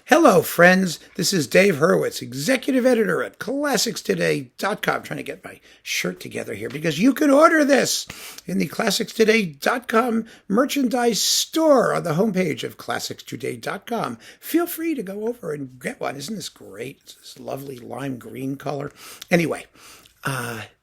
Hello, friends. This is Dave Hurwitz, executive editor at ClassicsToday.com. I'm trying to get my shirt together here because you can order this in the ClassicsToday.com merchandise store on the homepage of ClassicsToday.com. Feel free to go over and get one. Isn't this great? It's this lovely lime green color. Anyway,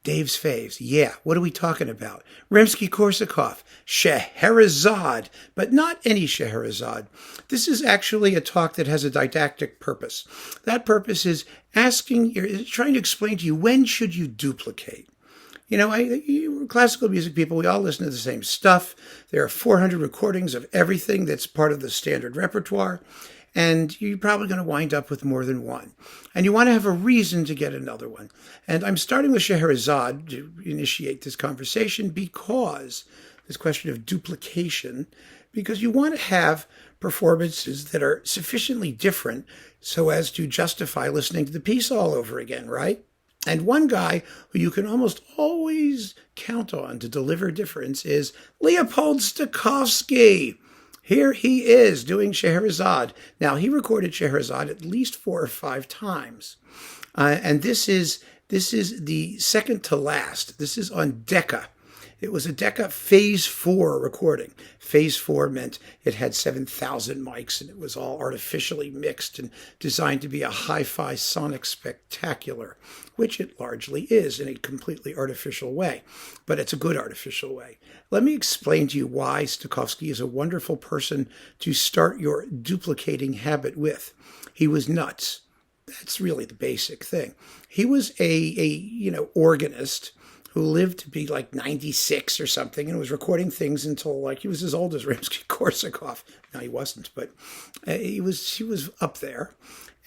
Dave's Faves. Yeah, what are we talking about? Rimsky-Korsakov, Scheherazade, but not any Scheherazade. This is actually a talk that has a didactic purpose. That purpose is trying to explain to you, when should you duplicate? You know, we're classical music people, we all listen to the same stuff. There are 400 recordings of everything that's part of the standard repertoire. And you're probably going to wind up with more than one. And you want to have a reason to get another one. And I'm starting with Scheherazade to initiate this conversation because this question of duplication, because you want to have performances that are sufficiently different so as to justify listening to the piece all over again, right? And one guy who you can almost always count on to deliver difference is Leopold Stokowski. Here he is doing Scheherazade. Now, he recorded Scheherazade at least 4 or 5 times. And this is the second to last. This is on Decca. It was a Decca Phase 4 recording. Phase 4 meant it had 7,000 mics and it was all artificially mixed and designed to be a hi-fi sonic spectacular, which it largely is in a completely artificial way. But it's a good artificial way. Let me explain to you why Stokowski is a wonderful person to start your duplicating habit with. He was nuts. That's really the basic thing. He was a organist who lived to be like 96 or something and was recording things until like he was as old as Rimsky-Korsakov. No, he wasn't, but he was up there.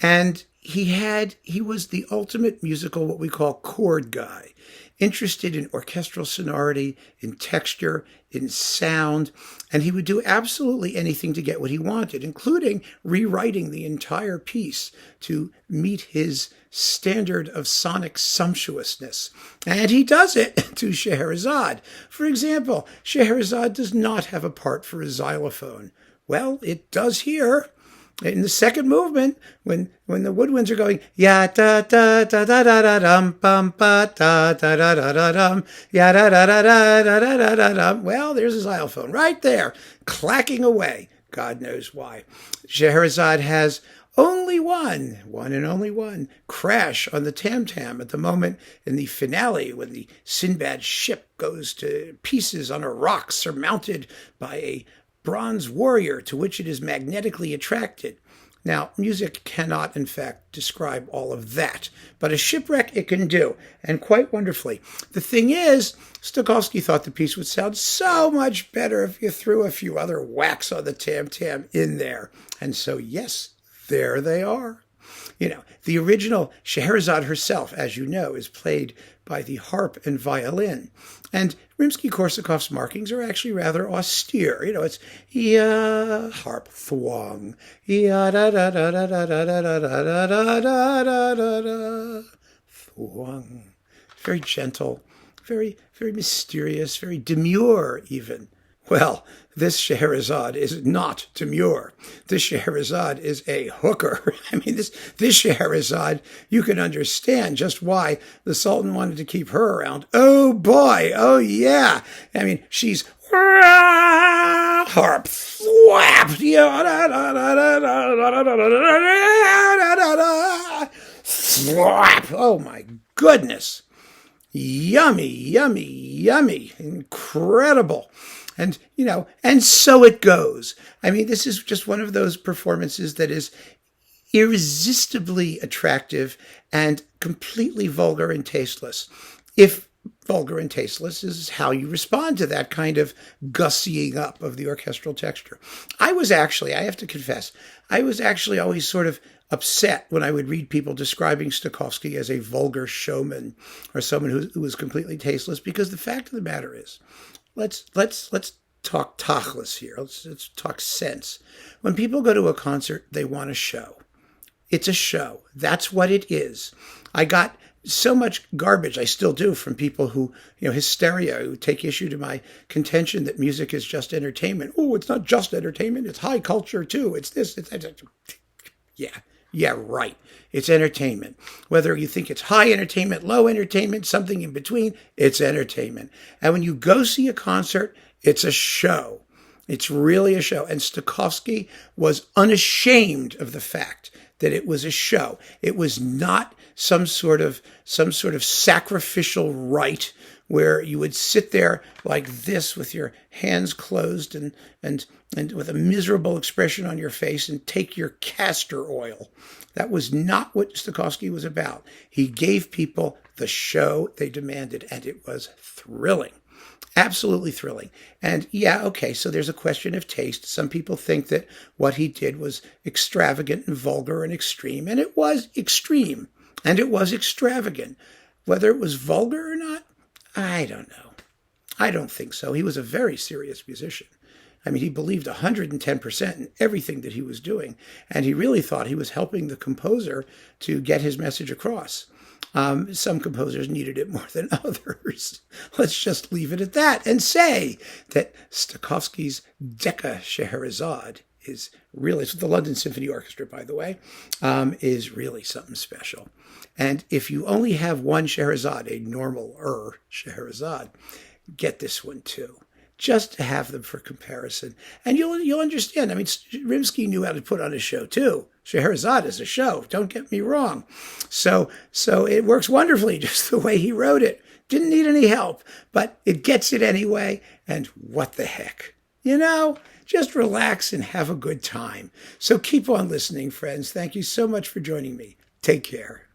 And he was the ultimate musical, what we call chord guy, interested in orchestral sonority, in texture, in sound, and he would do absolutely anything to get what he wanted, including rewriting the entire piece to meet his standard of sonic sumptuousness. And he does it to Scheherazade. For example, Scheherazade does not have a part for a xylophone. Well, it does here. In the second movement, when the woodwinds are going ya da da da da da da dum bum ba da da da da da dum ya da da da da da da da da dum, well, there's a xylophone right there, clacking away. God knows why. Scheherazade has only one and only one crash on the tam-tam at the moment in the finale when the Sinbad ship goes to pieces on a rock surmounted by a bronze warrior to which it is magnetically attracted. Now, music cannot, in fact, describe all of that, but a shipwreck it can do, and quite wonderfully. The thing is, Stokowski thought the piece would sound so much better if you threw a few other whacks on the tam-tam in there. And so, yes, there they are. You know, the original Scheherazade herself, as you know, is played by the harp and violin. And Rimsky-Korsakov's markings are actually rather austere. You know, it's harp thwong, da da da da da da da da da da da da da thwong. Very gentle, very very mysterious, very demure even. Well, this Scheherazade is not demure. This Scheherazade is a hooker. I mean, this Scheherazade, you can understand just why the Sultan wanted to keep her around. Oh boy, oh yeah. I mean, she's harp thwap. Thwap. Oh my goodness. Yummy, yummy, yummy. Incredible. And, you know, and so it goes. I mean, this is just one of those performances that is irresistibly attractive and completely vulgar and tasteless. If vulgar and tasteless is how you respond to that kind of gussying up of the orchestral texture. I have to confess, I was actually always sort of upset when I would read people describing Stokowski as a vulgar showman or someone who was completely tasteless, because the fact of the matter is, Let's talk tachlis here. Let's talk sense. When people go to a concert, they want a show. It's a show. That's what it is. I got so much garbage, I still do, from people who, hysteria, who take issue to my contention that music is just entertainment. Oh, it's not just entertainment. It's high culture too. It's this. It's Yeah, right. It's entertainment. Whether you think it's high entertainment, low entertainment, something in between, it's entertainment. And when you go see a concert, it's a show. It's really a show. And Stokowski was unashamed of the fact that it was a show. It was not some sort of sacrificial rite where you would sit there like this with your hands closed and with a miserable expression on your face and take your castor oil. That was not what Stokowski was about. He gave people the show they demanded, and it was thrilling. Absolutely thrilling. And yeah, okay, so there's a question of taste. Some people think that what he did was extravagant and vulgar and extreme, and it was extreme, and it was extravagant. Whether it was vulgar or not, I don't know. I don't think so. He was a very serious musician. I mean, he believed 110% in everything that he was doing, and he really thought he was helping the composer to get his message across. Some composers needed it more than others. Let's just leave it at that and say that Stokowski's Decca Scheherazade is really, it's with the London Symphony Orchestra, by the way, is really something special. And if you only have one Scheherazade, a normal Scheherazade, get this one too, just to have them for comparison. And you'll understand. I mean, Rimsky knew how to put on a show too. Scheherazade is a show. Don't get me wrong. So it works wonderfully, just the way he wrote it. Didn't need any help, but it gets it anyway. And what the heck? Just relax and have a good time. So keep on listening, friends. Thank you so much for joining me. Take care.